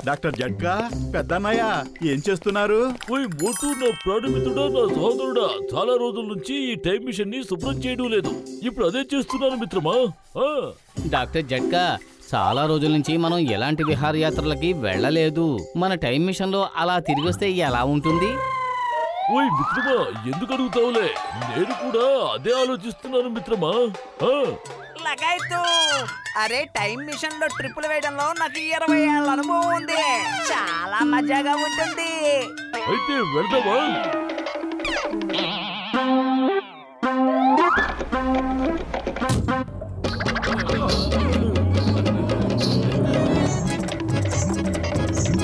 Doctor జట్కా, పెద్దన్నయ్య ఏం చేస్తున్నారు? ఓయ్ మోటు, నా ప్రాణమిత్రుడా, నా సోదరుడా, చాలా రోజుల నుంచి ఈ టైం మిషన్ ని శుభ్రం చేయడం లేదు. ఇప్పుడు అదే చేస్తున్నాను మిత్రమా. డాక్టర్ జట్కా, చాలా రోజుల నుంచి మనం ఎలాంటి విహారయాత్రలకి వెళ్ళలేదు. మన టైం మిషన్ లో అలా తిరిగి వస్తే ఎలా ఉంటుంది? ఓయ్ మిత్రమా, ఎందుకు అడుగుతావులే, నేను కూడా అదే ఆలోచిస్తున్నాను మిత్రమా. లగాయితూ అరే, టైం మిషన్ లో ట్రిప్పులు వేయడంలో నాకు 20 ఏళ్ళ అనుభవం ఉంది. చాలా మజాగా ఉంటుంది. అయితే వెళ్దామా?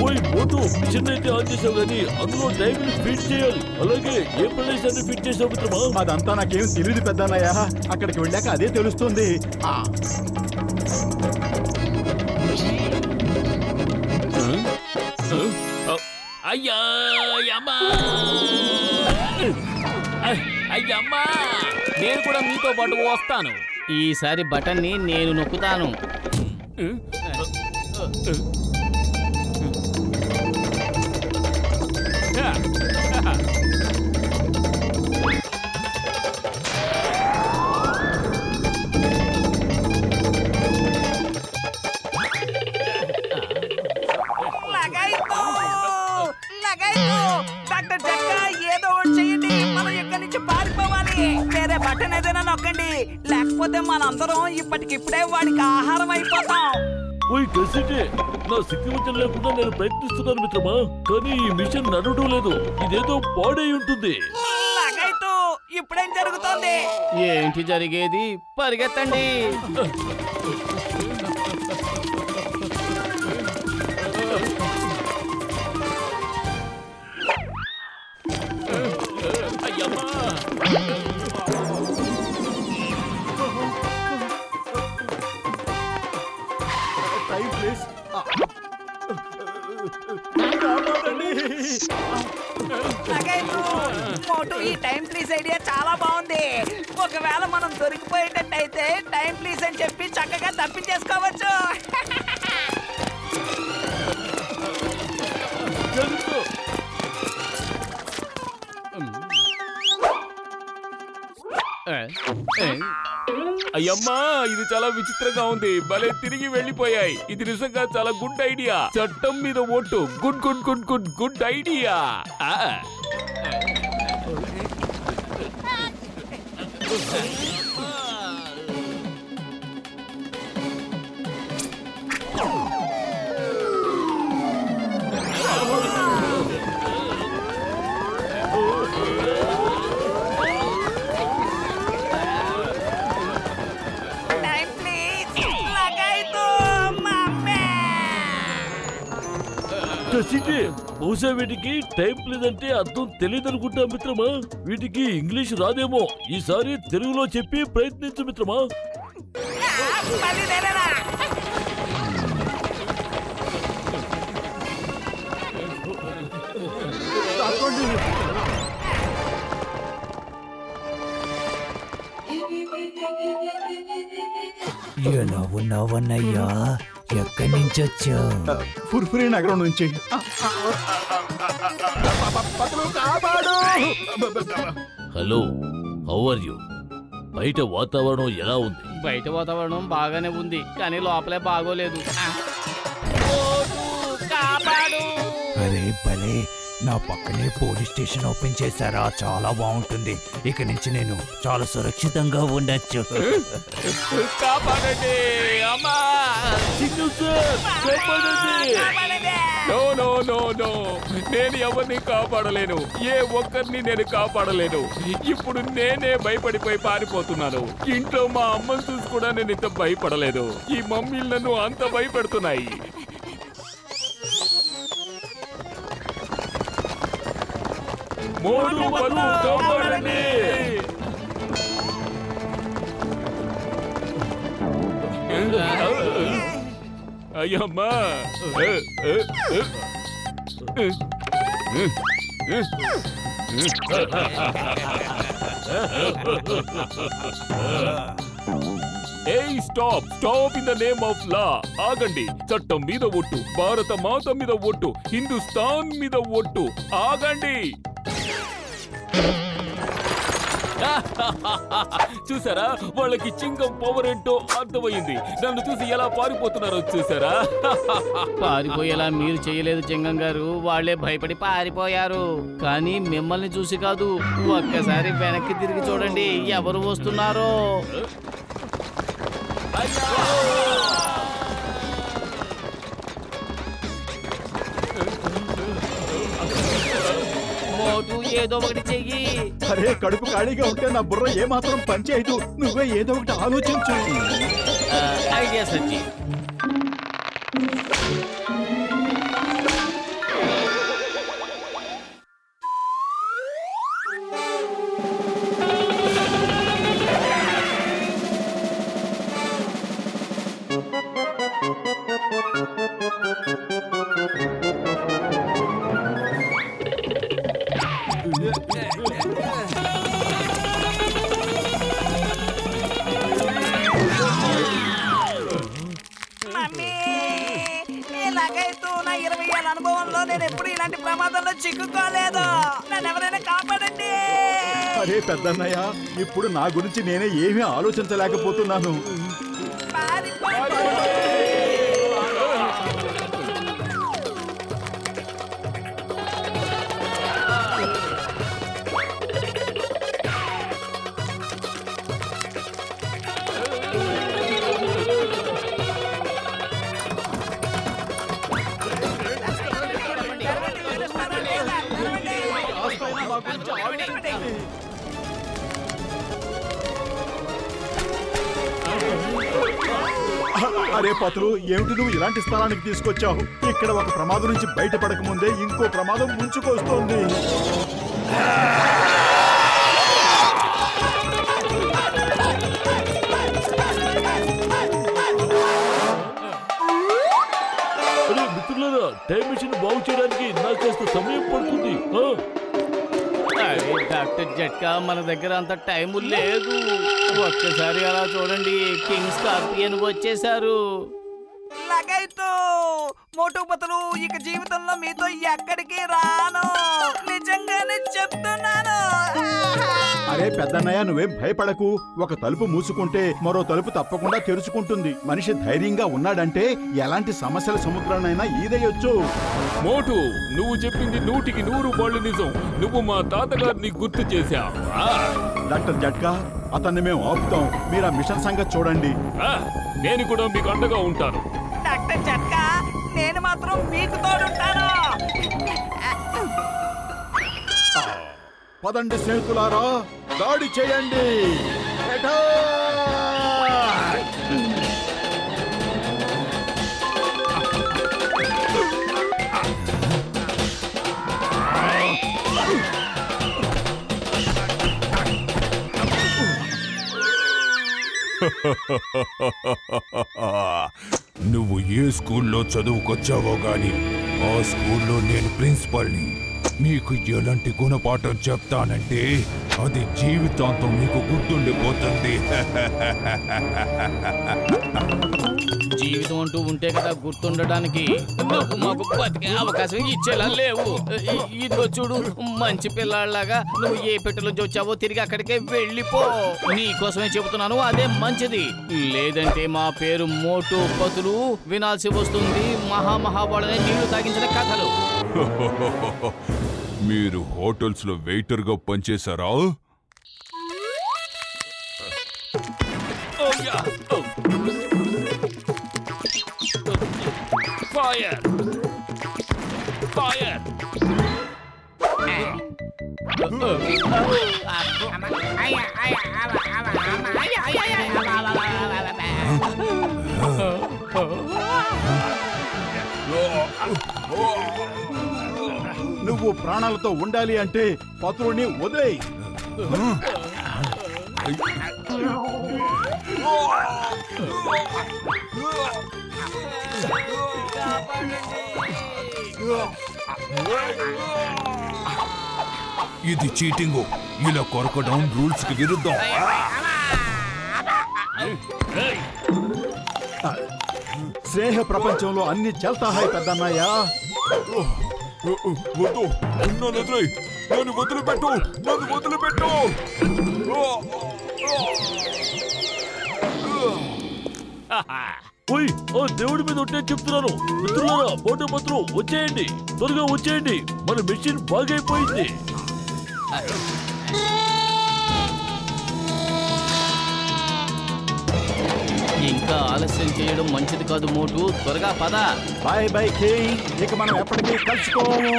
ఓయ్ మోటు, మిషన్ అయితే ఆన్ చేసావు కానీ అందులో టైం ని ఫిట్ చేయాలి. అలాగే ఏ ప్రదేశాన్ని ఫిట్ చేసావు మిత్రమా? అదంతా నాకేం తెలియదు పెద్దన్నయ్య, అక్కడికి వెళ్ళాక అదే తెలుస్తుంది. అయ్యమ్మా, నేను కూడా మీతో పాటు వస్తాను. ఈసారి బటన్ ని నేను నొక్కుతాను. డాక్టర్ జట్కా, ఏదో ఒకటి చెయ్యండి. మనం ఇక్కడి నుంచి పారిపోవాలి. వేరే బటన్ ఏదైనా నొక్కండి, లేకపోతే మనందరం ఇప్పటికిప్పుడే వాడికి ఆహారం అయిపోతాం. ఓయ్ కసిటే, నా శక్తివంతం లేకుండా నేను ప్రయత్నిస్తున్నాను మిత్రమా, కానీ ఈ మిషన్ నడవడం లేదు. ఇదేదో పాడై ఉంటుంది. లగాయితూ, ఇప్పుడేం జరుగుతోంది? ఏంటి జరిగేది? పరిగెత్తండి. మోటు, ఈ టైం ప్లీజ్ ఐడియా చాలా బాగుంది. ఒకవేళ మనం దొరికిపోయేటట్టయితే టైం ప్లీజ్ అని చెప్పి చక్కగా తప్పించేసుకోవచ్చు. అయ్యమ్మా, ఇది చాలా విచిత్రంగా ఉంది. భలే తిరిగి వెళ్ళిపోయాయి. ఇది నిజంగా చాలా గుడ్ ఐడియా. చట్టం మీద vote. Good good good good good idea. బహుశా వీటికి టైం ప్లీజ్ అంటే అర్థం తెలియదు అనుకుంటా మిత్రమా. వీటికి ఇంగ్లీష్ రాదేమో. ఈసారి తెలుగులో చెప్పి ప్రయత్నించు మిత్రమా. ఎలా ఉన్నావన్నయ్యా? ఎక్కడి నుంచి వచ్చావు? ఫుర్ఫురి నగరం నుంచి. Hello, how are you? బయట వాతావరణం ఎలా ఉంది? బయట వాతావరణం బాగానే ఉంది, కానీ లోపలే బాగోలేదు. అరే భలే, నా పక్కనే పోలీస్ స్టేషన్ ఓపెన్ చేశారా? చాలా బాగుంటుంది. ఇక నుంచి నేను చాలా సురక్షితంగా ఉండొచ్చు. కాపాడండి అమ్మా! నో నో నో నో, నేను ఎవరిని కాపాడలేను. ఏ ఒక్కరిని నేను కాపాడలేను. ఇప్పుడు నేనే భయపడిపోయి పారిపోతున్నాను. ఇంట్లో మా అమ్మని చూసి కూడా నేను ఇంత భయపడలేదు. ఈ మమ్మీలు నన్ను అంత భయపెడుతున్నాయి. మోటు పలు కాపాడండి! అయ్యమ్మా! ఏయ్ stop stop in the name of law. ఆగండి. చట్టం మీద ఒట్టు, భారత మాత మీద ఒట్టు, హిందుస్థాన్ మీద ఒట్టు. ఆగండి. చూసారా, వాళ్ళకి చింగం పవర్ ఏంటో అర్థమైంది. నన్ను చూసి ఎలా పారిపోతున్నారో చూసారా? పారిపోయేలా మీరు చేయలేదు చింగం గారు, వాళ్ళే భయపడి పారిపోయారు. కానీ మిమ్మల్ని చూసి కాదు, ఒక్కసారి వెనక్కి తిరిగి చూడండి ఎవరు వస్తున్నారో. మోటు ఏదో ఒకటి చెయ్యి. అరే కడుపు ఖాళీగా ఉంటే నా బుర్ర ఏమాత్రం పనిచేయదు. నువ్వే ఏదో ఒకటి ఆలోచించు. ఐడియా సచ్చి. నా 20 ఏళ్ళ అనుభవంలో నేను ఎప్పుడు ఇలాంటి ప్రమాదంలో చిక్కుకోలేదు. నన్ను ఎవరైనా కాపాడండి. అరే పెద్దన్నయ్య, ఇప్పుడు నా గురించి నేనే ఏమీ ఆలోచించలేకపోతున్నాను. అరే పతులు, ఏమిటి నువ్వు ఇలాంటి స్థలానికి తీసుకొచ్చావు? ఇక్కడ ఒక ప్రమాదం నుంచి బయటపడక ముందే ఇంకో ప్రమాదం ముంచుకొస్తోంది. మిత్రులారా, టైం మిషన్ బాగు చేయడానికి నాకు కాస్త సమయం పడుతుంది. డాక్టర్ జట్కా, మన దగ్గర అంత టైం లేదు. ఒక్కసారి అలా చూడండి, కింగ్ స్కార్పియన్ వచ్చేసారు. లగైతు మోటు పతులు, ఇక జీవితంలో మీతో ఎక్కడికి రాను. నిజంగానే చెప్తున్నాను. అరే పెద్దన్నయ్య, నువ్వేం భయపడకు. ఒక తలుపు మూసుకుంటే మరో తలుపు తప్పకుండా తెరుచుకుంటుంది. మనిషి ధైర్యంగా ఉన్నాడంటే ఎలాంటి సమస్యల సముద్రాన్నైనా ఈదేయొచ్చు. మోటు, నువ్వు చెప్పింది 100కి 100 నిజం. నువ్వు మా తాతగారిని గుర్తు చేశావు. డాక్టర్ జట్కా, అతన్ని మేము ఆపుతాం. మీరు ఆ మిషన్ సంగతి చూడండి. నేను కూడా మీకు అండగా ఉంటాను. డాక్టర్ జట్కా, నేను మాత్రం మీకు తోడుంటాను. పదండి స్నేహితులారా, దాడి చేయండి. నువ్వు ఏ స్కూల్లో చదువుకొచ్చావో గాని ఆ స్కూల్లో నేను ప్రిన్సిపల్ని. మీకు ఎలాంటి గుణపాఠం చెప్తానంటే అది జీవితాంతం మీకు గుర్తుండిపోతుంది. జీవితం అంటూ ఉంటే కదా గుర్తుండడానికి. నువ్వు మాకు బతికే అవకాశం ఇచ్చేలా లేవు. ఇదిగో చూడు, మంచి పిల్లాళ్ళలాగా నువ్వు ఏ పెట్టెలోంచి వచ్చావో తిరిగి అక్కడికే వెళ్ళిపో. నీ కోసమే చెబుతున్నాను, అదే మంచిది. లేదంటే మా పేరు మోటు పతులు వినాల్సి వస్తుంది. మహామహావాళ్ళనే నీళ్లు తాగించిన కథలు. మీరు హోటల్స్ లో వెయిటర్ గా పనిచేశారా? Fire fire. నువ్వు ప్రాణాలతో ఉండాలి అంటే పతులుని వదిలేయ్. ఇది చీటింగ్. ఇలా కొరకడం రూల్స్ కి విరుద్ధం. స్నేహ ప్రపంచంలో అన్ని చెల్తాహాయ్ పెద్దన్నయ్య. వద్దు, నన్ను వదిలేయ్. నన్ను వదిలిపెట్టు, నన్ను వదిలిపెట్టు. ఓయ్, ఓ దేవుడి మీద ఉంటే చెప్తున్నాను. మిత్రులారా, బోటు మంత్రులు వచ్చేయండి, త్వరగా వచ్చేయండి. మన మెషిన్ బాగైపోయింది. ఇంకా ఆలస్యం చేయడం మంచిది కాదు మోటు. త్వరగా పద. Bye bye king. ఇక మనం ఎప్పటికీ కలుసుకోము.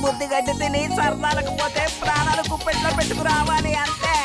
బుద్ధిగడ్డి తిని సరదాలకు పోతే ప్రాణాలు కుప్పెట్లో పెట్టుకు రావాలి అంతే.